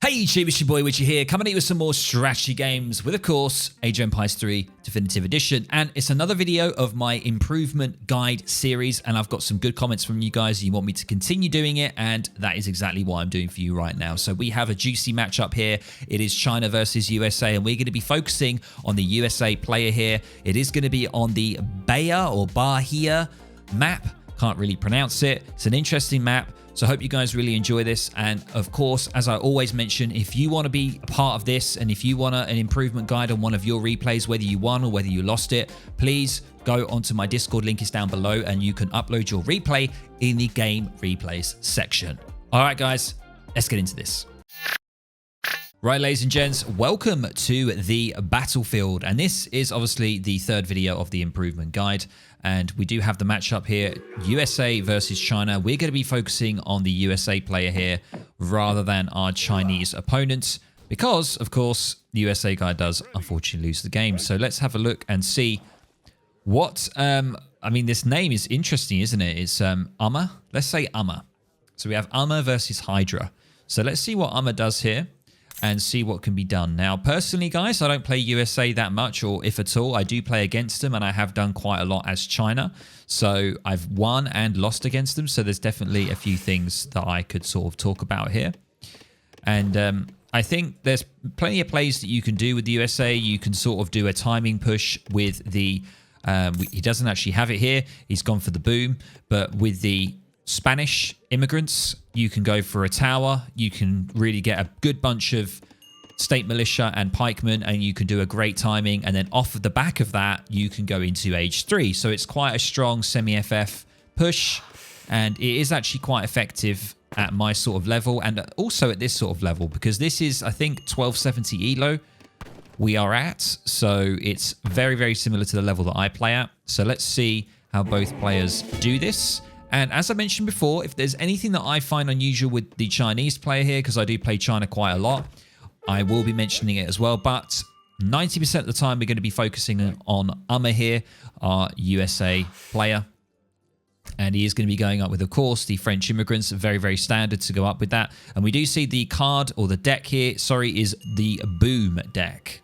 Hey YouTube, it's your boy Witchy here, coming at you with some more strategy games with, of course, Age of Empires 3 Definitive Edition. And it's another video of my improvement guide series, and I've got some good comments from you guys. You want me to continue doing it, and that is exactly what I'm doing for you right now. So we have a juicy matchup here. It is China versus USA, and we're going to be focusing on the USA player here. It is going to be on the Bahia or Bahia map. Can't really pronounce it. It's an interesting map. So I hope you guys really enjoy this. And of course, as I always mention, if you want to be a part of this and if you want an improvement guide on one of your replays, whether you won or whether you lost it, please go onto my Discord. Link is down below and you can upload your replay in the game replays section. All right, guys, let's get into this. Right, ladies and gents, welcome to the battlefield. And this is obviously the third video of the improvement guide. And we do have the matchup here, USA versus China. We're going to be focusing on the USA player here rather than our Chinese opponents because, of course, the USA guy does unfortunately lose the game. So let's have a look and see what... I mean, this name is interesting, isn't it? It's Umma. Let's say Umma. So we have Umma versus Hydra. So let's see what Umma does here and see what can be done. Now, personally, guys, I don't play USA that much, or if at all. I do play against them, and I have done quite a lot as China. So I've won and lost against them, so there's definitely a few things that I could sort of talk about here. And I think there's plenty of plays that you can do with the USA. You can sort of do a timing push with the... he doesn't actually have it here. He's gone for the boom, but with the Spanish immigrants, you can go for a tower. You can really get a good bunch of state militia and pikemen, and you can do a great timing. And then off of the back of that, you can go into Age 3. So it's quite a strong semi-FF push, and it is actually quite effective at my sort of level, and also at this sort of level, because this is, I think, 1270 ELO we are at. So it's very, very similar to the level that I play at. So let's see how both players do this. And as I mentioned before, if there's anything that I find unusual with the Chinese player here, because I do play China quite a lot, I will be mentioning it as well. But 90% of the time, we're going to be focusing on Umma here, our USA player. And he is going to be going up with, of course, the French immigrants. Very, very standard to go up with that. And we do see the card, or the deck here, sorry, is the boom deck.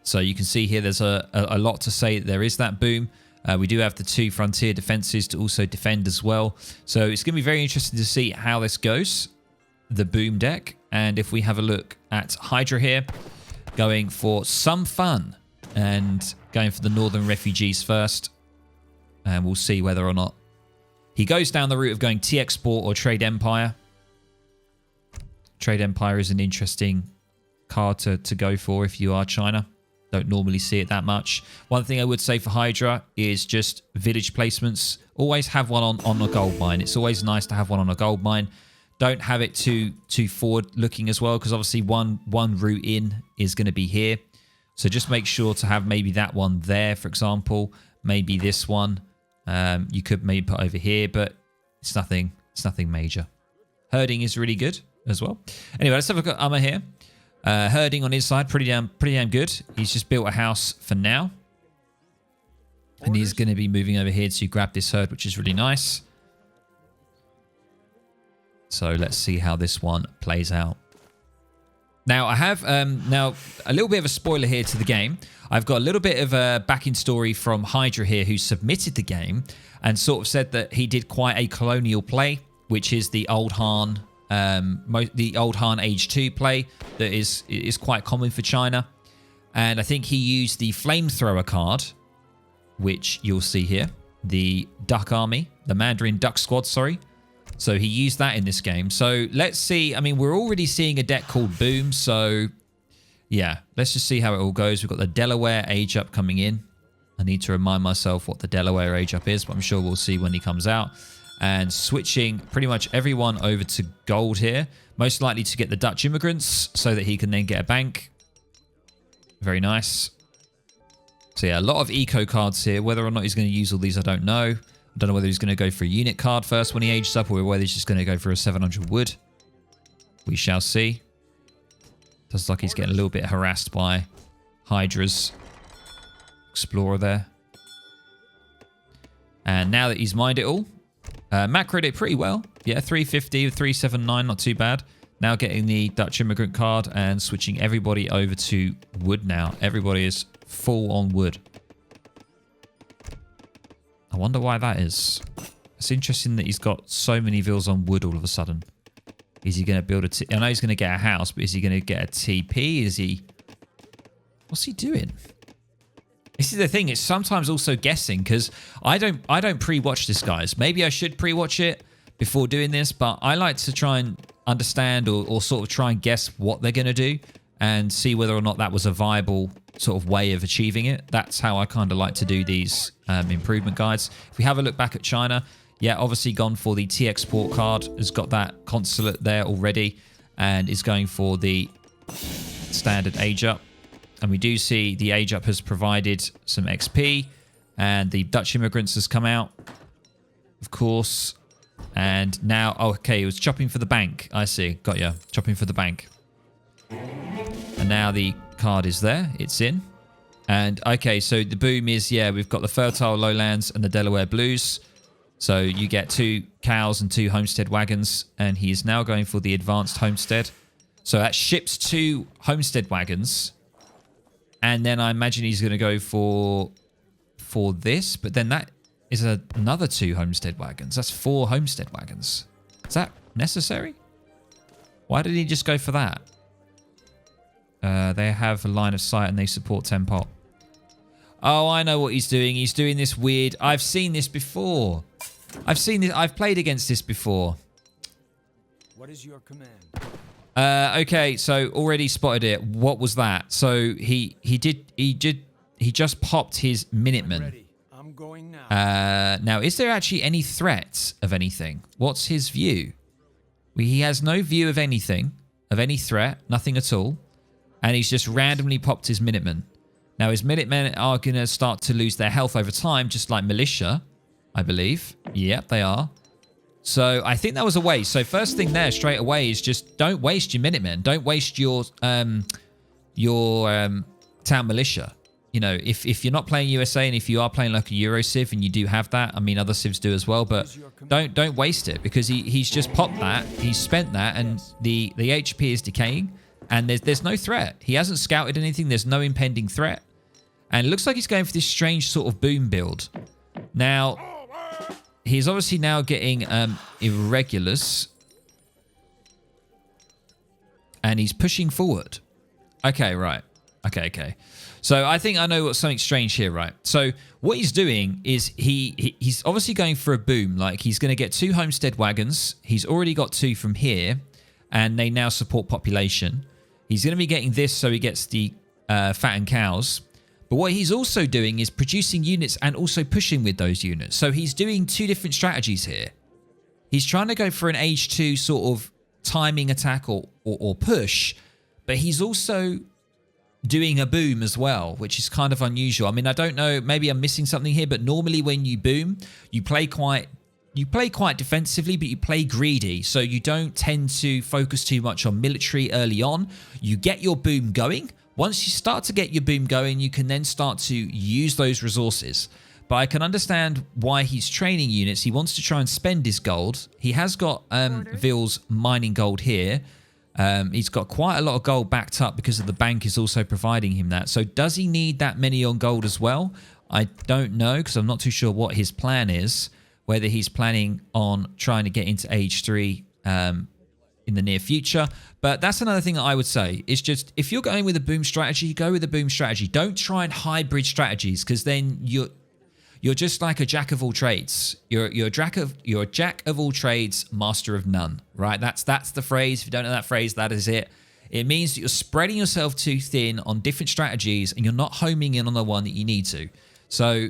So you can see here there's a lot to say that there is that boom. We do have the two frontier defenses to also defend as well. So it's going to be very interesting to see how this goes, the boom deck. And if we have a look at Hydra here, going for some fun and going for the northern refugees first. And we'll see whether or not he goes down the route of going T-Export or Trade Empire. Trade Empire is an interesting card to go for if you are China. Don't normally see it that much. One thing I would say for Hydra is just village placements. Always have one on a gold mine. It's always nice to have one on a gold mine. Don't have it too forward looking as well, because obviously one route in is going to be here. So just make sure to have maybe that one there, for example. Maybe this one. You could maybe put over here, but it's nothing major. Herding is really good as well. Anyway, let's have a look at Umma here. Herding on his side, pretty damn good. He's just built a house for now. And he's going to be moving over here to grab this herd, which is really nice. So let's see how this one plays out. Now, I have now a little bit of a spoiler here to the game. I've got a little bit of a backing story from Hydra here, who submitted the game and sort of said that he did quite a colonial play, which is the old Han... the old Han Age 2 play that is quite common for China. And I think he used the flamethrower card, which you'll see here, the Duck Army, the Mandarin Duck Squad, sorry. So he used that in this game. So let's see. I mean, we're already seeing a deck called Boom. So yeah, let's just see how it all goes. We've got the Delaware Age Up coming in. I need to remind myself what the Delaware Age Up is, but I'm sure we'll see when he comes out. And switching pretty much everyone over to gold here. Most likely to get the Dutch immigrants so that he can then get a bank. Very nice. So yeah, a lot of eco cards here. Whether or not he's going to use all these, I don't know. I don't know whether he's going to go for a unit card first when he ages up, or whether he's just going to go for a 700 wood. We shall see. Does look like he's getting a little bit harassed by Hydra's Explorer there. And now that he's mined it all, macroed it pretty well. Yeah, 350 with 379, not too bad. Now getting the Dutch immigrant card and switching everybody over to wood now. Everybody is full on wood. I wonder why that is. It's interesting that he's got so many villas on wood all of a sudden. Is he going to build a... I know he's going to get a house, but is he going to get a TP? Is he... What's he doing? This is the thing. It's sometimes also guessing, because I don't pre-watch this, guys. Maybe I should pre-watch it before doing this, but I like to try and understand or sort of try and guess what they're going to do and see whether or not that was a viable sort of way of achieving it. That's how I kind of like to do these improvement guides. If we have a look back at China, yeah, obviously gone for the T-Export card. Has got that consulate there already and is going for the standard age up. And we do see the age up has provided some XP and the Dutch immigrants has come out, of course. And now, oh, okay, it was chopping for the bank. I see. Got ya. Chopping for the bank. And now the card is there. It's in. And, okay, so the boom is, yeah, we've got the fertile lowlands and the Delaware Blues. So you get 2 cows and 2 homestead wagons. And he is now going for the advanced homestead. So that ships 2 homestead wagons. And then I imagine he's going to go for this. But then that is another 2 homestead wagons. That's 4 homestead wagons. Is that necessary? Why did he just go for that? They have a line of sight and they support 10 pop. Oh, I know what he's doing. He's doing this weird... I've seen this before. I've seen this. I've played against this before. What is your command? Okay, so already spotted it. What was that? So he just popped his Minutemen. I'm going now. Now, is there actually any threat of anything? What's his view? He has no view of anything, of any threat, nothing at all. And he's just randomly popped his Minutemen. Now, his Minutemen are going to start to lose their health over time, just like militia, I believe. Yep, they are. So I think that was a waste. So first thing there straight away is just don't waste your Minutemen. Don't waste your town militia. You know, if you're not playing USA and if you are playing like a Euro Civ and you do have that, I mean other Civs do as well, but don't waste it because he's just popped that, he's spent that, and the HP is decaying, and there's no threat. He hasn't scouted anything. There's no impending threat, and it looks like he's going for this strange sort of boom build. Now, he's obviously now getting irregulars, and he's pushing forward. Okay, right. Okay. So I think I know what's something strange here, right? So what he's doing is he's obviously going for a boom. Like he's going to get 2 homestead wagons. He's already got 2 from here, and they now support population. He's going to be getting this, so he gets the fattened cows. But what he's also doing is producing units and also pushing with those units. So he's doing 2 different strategies here. He's trying to go for an age 2 sort of timing attack or push, but he's also doing a boom as well, which is kind of unusual. I mean, I don't know, maybe I'm missing something here, but normally when you boom, you play quite defensively, but you play greedy. So you don't tend to focus too much on military early on. You get your boom going. Once you start to get your boom going, you can then start to use those resources. But I can understand why he's training units. He wants to try and spend his gold. He has got Vils mining gold here. He's got quite a lot of gold backed up because of the bank is also providing him that. So does he need that many on gold as well? I don't know because I'm not too sure what his plan is, whether he's planning on trying to get into age 3 in the near future. But that's another thing that I would say. It's just if you're going with a boom strategy, go with a boom strategy. Don't try and hybrid strategies because then you're just like a jack of all trades. You're a jack of all trades, master of none, right? That's the phrase. If you don't know that phrase, that is it. It means that you're spreading yourself too thin on different strategies and you're not homing in on the one that you need to. So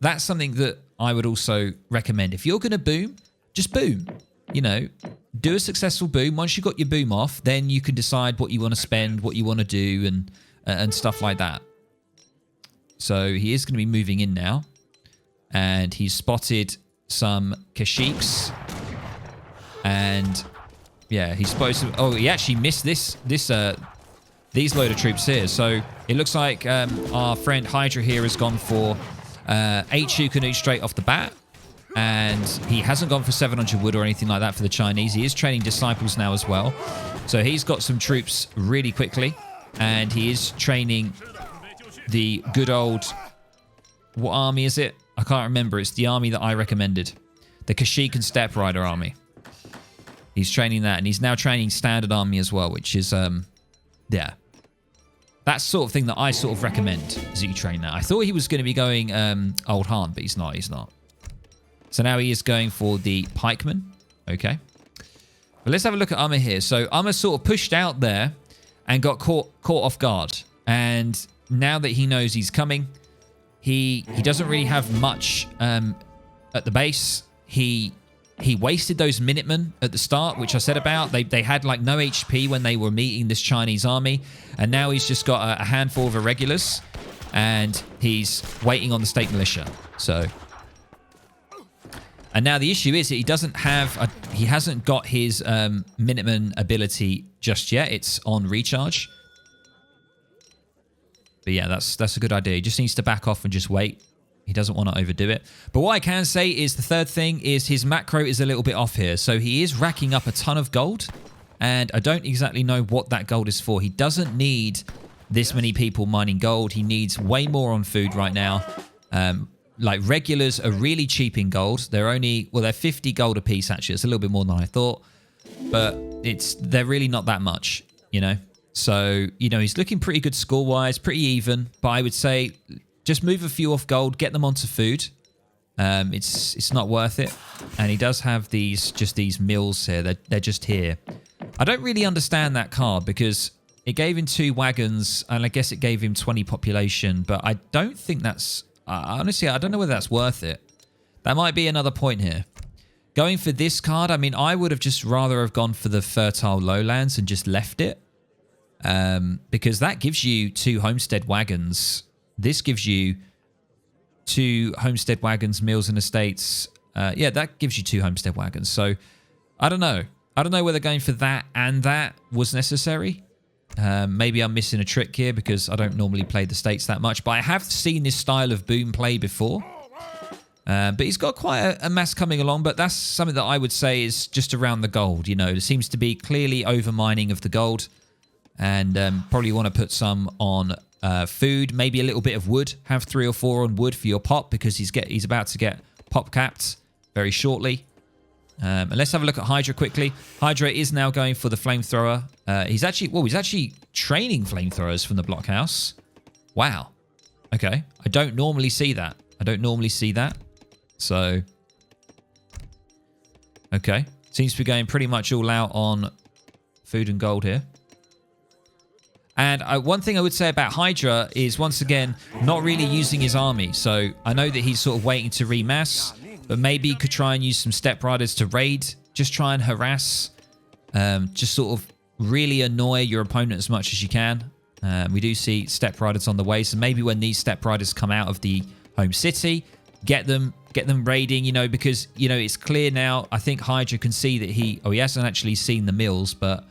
that's something that I would also recommend. If you're going to boom, just boom. You know, do a successful boom. Once you've got your boom off, then you can decide what you want to spend, what you want to do, and stuff like that. So he is going to be moving in now. And he's spotted some Kashyyyks. And yeah, he's supposed to... Oh, he actually missed these load of troops here. So it looks like our friend Hydra here has gone for HU Canute straight off the bat. And he hasn't gone for 700 wood or anything like that for the Chinese. He is training disciples now as well. So he's got some troops really quickly. And he is training the good old... What army is it? I can't remember. It's the army that I recommended. The Kashyyyk and Steppe Rider army. He's training that. And he's now training standard army as well, which is... yeah. That's sort of thing that I sort of recommend, is that you train that. I thought he was going to be going Old Han, but he's not. He's not. So now he is going for the pikeman. Okay. But let's have a look at Umma here. So Umma sort of pushed out there and got caught off guard. And now that he knows he's coming, he doesn't really have much at the base. He wasted those Minutemen at the start, which I said about. They had like no HP when they were meeting this Chinese army. And now he's just got a handful of irregulars. And he's waiting on the state militia. So... And now the issue is that he doesn't have... he hasn't got his Minuteman ability just yet. It's on recharge. But yeah, that's a good idea. He just needs to back off and just wait. He doesn't want to overdo it. But what I can say is the third thing is his macro is a little bit off here. So he is racking up a ton of gold. And I don't exactly know what that gold is for. He doesn't need this many people mining gold. He needs way more on food right now. Like regulars are really cheap in gold. They're only, well, they're 50 gold a piece actually. It's a little bit more than I thought, but they're really not that much, you know? So, you know, he's looking pretty good score-wise, pretty even, but I would say just move a few off gold, get them onto food. It's not worth it. And he does have these mills here. They're just here. I don't really understand that card because it gave him 2 wagons and I guess it gave him 20 population, but I don't think that's... honestly, I don't know whether that's worth it. That might be another point here. Going for this card, I mean, I would have just rather have gone for the fertile lowlands and just left it. Because that gives you 2 homestead wagons. This gives you 2 homestead wagons, mills and estates. Yeah, that gives you 2 homestead wagons. So, I don't know. I don't know whether going for that and that was necessary. Maybe I'm missing a trick here because I don't normally play the states that much. But I have seen this style of boom play before. But he's got quite a mass coming along. But that's something that I would say is just around the gold. You know, there seems to be clearly over-mining of the gold. And probably want to put some on food. Maybe a little bit of wood. Have 3 or 4 on wood for your pop. Because he's about to get pop capped very shortly. And let's have a look at Hydra quickly. Hydra is now going for the flamethrower. He's actually training flamethrowers from the blockhouse. Wow. Okay. I don't normally see that. So, okay. Seems to be going pretty much all out on food and gold here. And one thing I would say about Hydra is, once again, not really using his army. So, I know that he's sort of waiting to remass. But maybe you could try and use some Steppe Riders to raid. Just try and harass. Just sort of really annoy your opponent as much as you can. We do see Steppe Riders on the way. So maybe when these Steppe Riders come out of the home city, get them raiding, you know, because, you know, it's clear now. I think Hydra can see that he hasn't actually seen the mills, but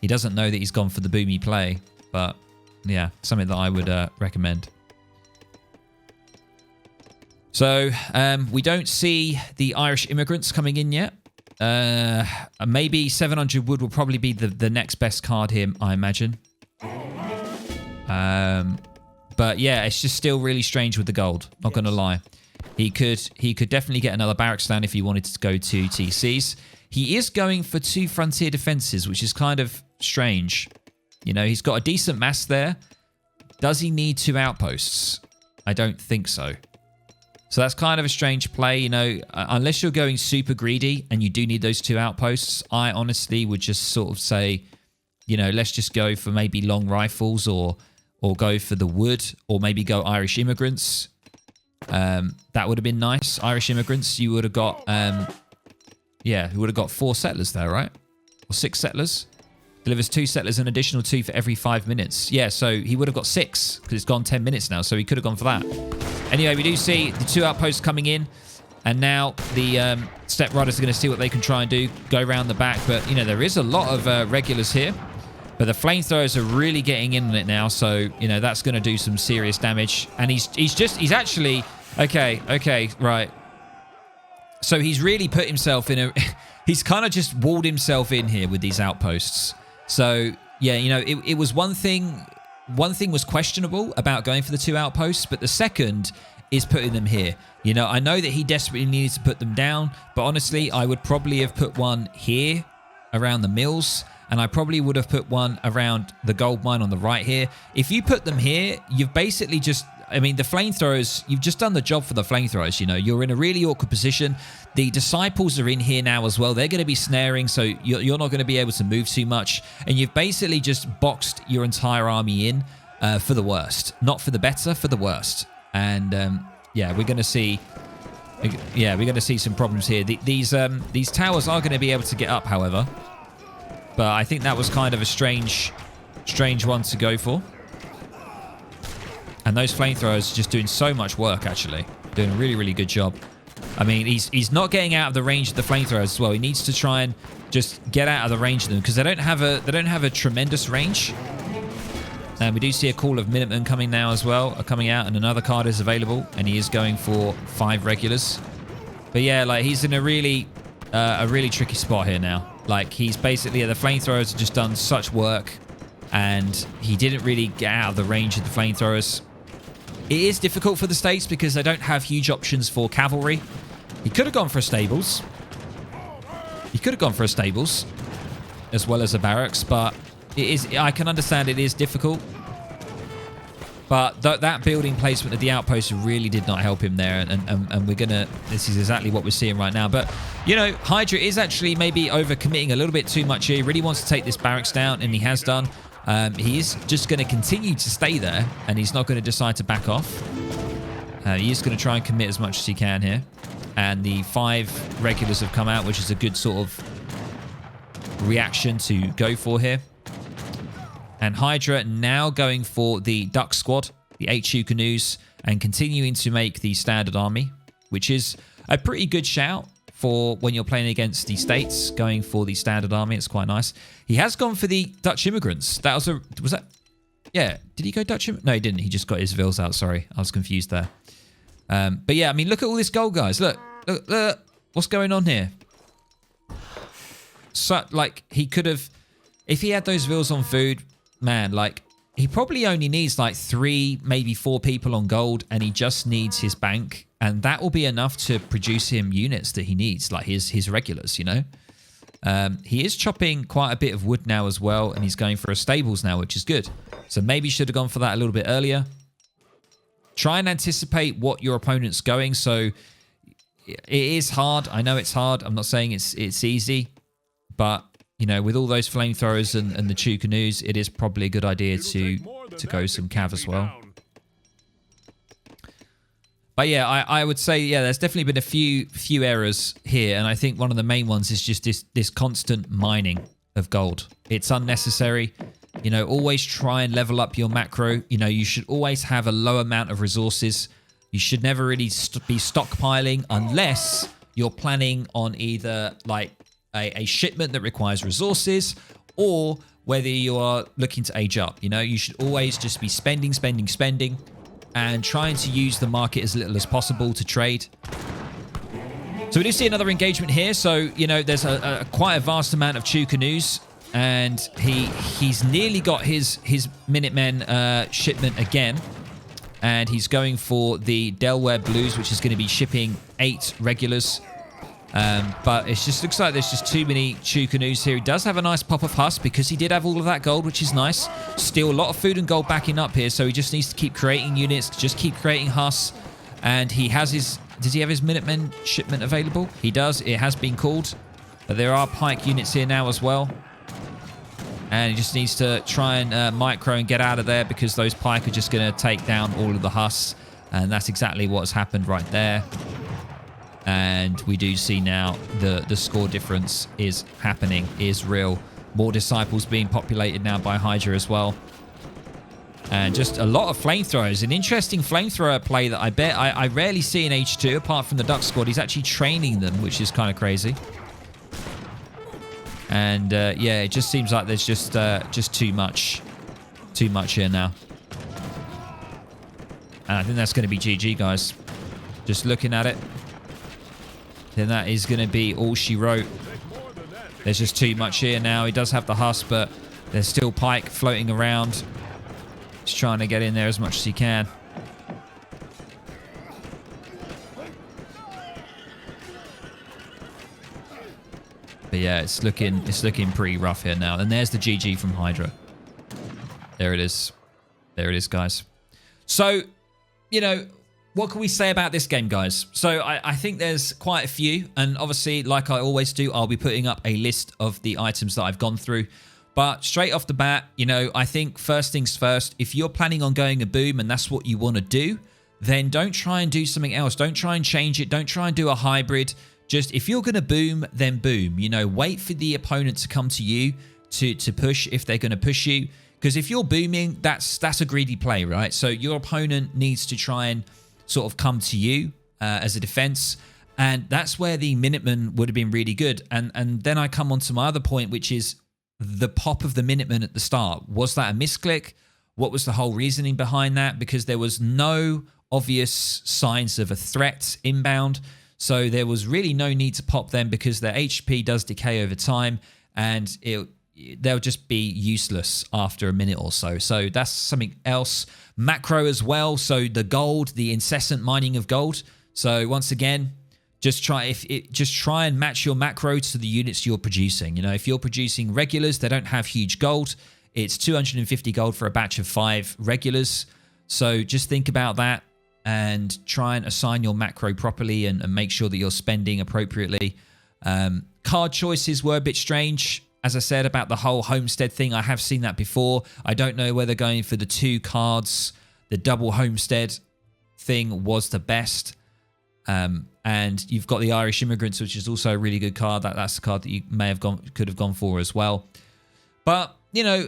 he doesn't know that he's gone for the boomy play. But yeah, something that I would recommend. So, we don't see the Irish immigrants coming in yet. Maybe 700 wood will probably be the next best card here, I imagine. But yeah, it's just still really strange with the gold. Not going to lie. He could definitely get another barracks stand if he wanted to go to TCs. He is going for 2 frontier defenses, which is kind of strange. You know, he's got a decent mass there. Does he need 2 outposts? I don't think so. So that's kind of a strange play, you know, unless you're going super greedy and you do need those 2 outposts. I honestly would just sort of say, you know, let's just go for maybe long rifles or go for the wood, or maybe go Irish immigrants. That would have been nice. Irish immigrants, you would have got, you would have got 4 settlers there, right? Or 6 settlers. Delivers 2 settlers, an additional 2 for every 5 minutes. Yeah, so he would have got 6 because it's gone 10 minutes now. So he could have gone for that. Anyway, we do see the 2 outposts coming in. And now the Steppe Riders are going to see what they can try and do. Go around the back. But, you know, there is a lot of regulars here. But the flamethrowers are really getting in on it now. So, you know, that's going to do some serious damage. And he's actually... Okay, right. So he's really put himself in a... He's kind of just walled himself in here with these outposts. So, yeah, you know, it was one thing... One thing was questionable about going for the 2 outposts, but the second is putting them here. You know, I know that he desperately needs to put them down, but honestly, I would probably have put one here around the mills, and I probably would have put one around the gold mine on the right here. If you put them here, you've basically just... I mean, the flamethrowers, you've just done the job for the flamethrowers, you know. You're in a really awkward position. The disciples are in here now as well. They're going to be snaring, so you're not going to be able to move too much. And you've basically just boxed your entire army in for the worst. Not for the better, for the worst. And, yeah, we're going to see... Yeah, we're going to see some problems here. These towers are going to be able to get up, however. But I think that was kind of a strange one to go for. And those flamethrowers are just doing so much work, actually. Doing a really, really good job. I mean, he's not getting out of the range of the flamethrowers as well. He needs to try and just get out of the range of them because they don't have a tremendous range. And we do see a call of Minutemen coming now as well, coming out, and another card is available, and he is going for 5 regulars. But yeah, like he's in a really tricky spot here now. Like he's basically, the flamethrowers have just done such work, and he didn't really get out of the range of the flamethrowers. It is difficult for the States because they don't have huge options for cavalry. He could have gone for a stables. He could have gone for a stables as well as a barracks, but it is. I can understand it is difficult. But that building placement of the outpost really did not help him there, and we're gonna. This is exactly what we're seeing right now. But you know, Hydra is actually maybe overcommitting a little bit too much here. He really wants to take this barracks down, and he has done. He is just going to continue to stay there, and he's not going to decide to back off. He is going to try and commit as much as he can here. And the 5 regulars have come out, which is a good sort of reaction to go for here. And Hydra now going for the Duck Squad, the HU canoes, and continuing to make the standard army, which is a pretty good shout for when you're playing against the States, going for the standard army. It's quite nice. He has gone for the Dutch immigrants. That was that? Yeah. Did he go Dutch? No, he didn't. He just got his Vils out. Sorry. I was confused there. But yeah, I mean, look at all this gold, guys. Look. What's going on here? So, like, he could have, if he had those Vils on food, man, like, he probably only needs like 3, maybe 4 people on gold, and he just needs his bank. And that will be enough to produce him units that he needs, like his regulars, you know. He is chopping quite a bit of wood now as well, and he's going for a stables now, which is good. So maybe should have gone for that a little bit earlier. Try and anticipate what your opponent's going. So it is hard. I know it's hard. I'm not saying it's easy, but you know, with all those flamethrowers and the Chew canoes, it is probably a good idea to go some cav as well. But yeah, I would say, yeah, there's definitely been a few errors here, and I think one of the main ones is just this constant mining of gold. It's unnecessary. You know, always try and level up your macro. You know, you should always have a low amount of resources. You should never really be stockpiling unless you're planning on either like a shipment that requires resources, or whether you are looking to age up. You know, you should always just be spending, and trying to use the market as little as possible to trade. So we do see another engagement here. So, you know, there's quite a vast amount of Chew canoes, and he's nearly got his Minutemen shipment again. And he's going for the Delaware Blues, which is going to be shipping 8 regulars. But it just looks like there's just too many Chew canoes here. He does have a nice pop of Husk because he did have all of that gold, which is nice. Still a lot of food and gold backing up here, so he just needs to keep creating units, just keep creating Husk. And he has his... Does he have his Minutemen shipment available? He does. It has been called. But there are Pike units here now as well. And he just needs to try and micro and get out of there, because those Pike are just going to take down all of the Husks. And that's exactly what's happened right there. And we do see now the score difference is happening, is real. More disciples being populated now by Hydra as well. And just a lot of flamethrowers. An interesting flamethrower play that I rarely see in H2, apart from the Duck Squad. He's actually training them, which is kind of crazy. And yeah, it just seems like there's just too much here now. And I think that's going to be GG, guys. Just looking at it. then that is going to be all she wrote. There's just too much here now. He does have the husk, but there's still Pike floating around. He's trying to get in there as much as he can. But yeah, it's looking pretty rough here now. And there's the GG from Hydra. There it is. There it is, guys. So, you know, what can we say about this game, guys? So I think there's quite a few. And obviously, like I always do, I'll be putting up a list of the items that I've gone through. But straight off the bat, you know, I think first things first, if you're planning on going a boom and that's what you want to do, then don't try and do something else. Don't try and change it. Don't try and do a hybrid. Just if you're going to boom, then boom. You know, wait for the opponent to come to you to push if they're going to push you. Because if you're booming, that's a greedy play, right? So your opponent needs to try and sort of come to you as a defense. And that's where the Minutemen would have been really good. And then I come on to my other point, which is the pop of the Minutemen at the start. Was that a misclick? What was the whole reasoning behind that? Because there was no obvious signs of a threat inbound. So there was really no need to pop them because their HP does decay over time and they'll just be useless after a minute or so. So that's something else. Macro as well. So the gold, the incessant mining of gold. So once again, just try and match your macro to the units you're producing. You know, if you're producing regulars, they don't have huge gold. It's 250 gold for a batch of 5 regulars. So just think about that and try and assign your macro properly and make sure that you're spending appropriately. Card choices were a bit strange. As I said about the whole homestead thing, I have seen that before. I don't know whether going for the 2 cards, the double homestead thing was the best. And you've got the Irish Immigrants, which is also a really good card. That's the card that you could have gone for as well. But, you know,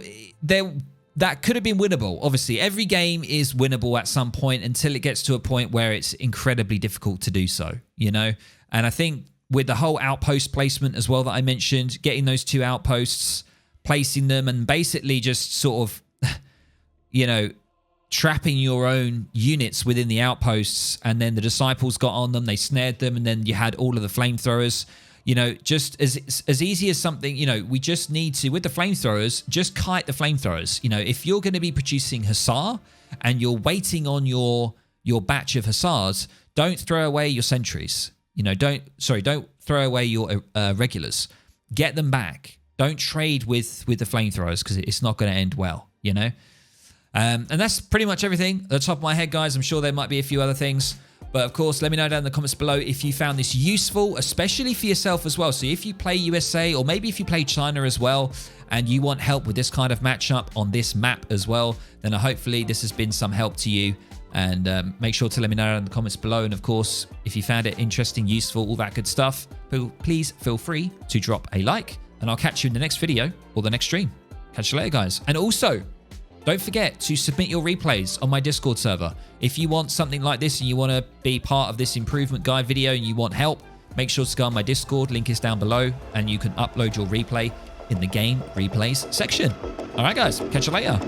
that could have been winnable. Obviously, every game is winnable at some point until it gets to a point where it's incredibly difficult to do so, you know? And I think with the whole outpost placement as well that I mentioned, getting those 2 outposts, placing them, and basically just sort of, you know, trapping your own units within the outposts, and then the disciples got on them, they snared them, and then you had all of the flamethrowers. You know, just as easy as something, you know, we just need to, with the flamethrowers, just kite the flamethrowers. You know, if you're going to be producing Hussar and you're waiting on your batch of Hussars, don't throw away your sentries. You know, don't throw away your regulars. Get them back. Don't trade with the flamethrowers because it's not going to end well, you know. And that's pretty much everything at the top of my head, guys. I'm sure there might be a few other things. But of course, let me know down in the comments below if you found this useful, especially for yourself as well. So if you play USA or maybe if you play China as well and you want help with this kind of matchup on this map as well, then hopefully this has been some help to you. And make sure to let me know down in the comments below. And of course, if you found it interesting, useful, all that good stuff, please feel free to drop a like. And I'll catch you in the next video or the next stream. Catch you later, guys. And also, don't forget to submit your replays on my Discord server. If you want something like this and you want to be part of this improvement guide video and you want help, make sure to go on my Discord. Link is down below and you can upload your replay in the game replays section. All right, guys, catch you later.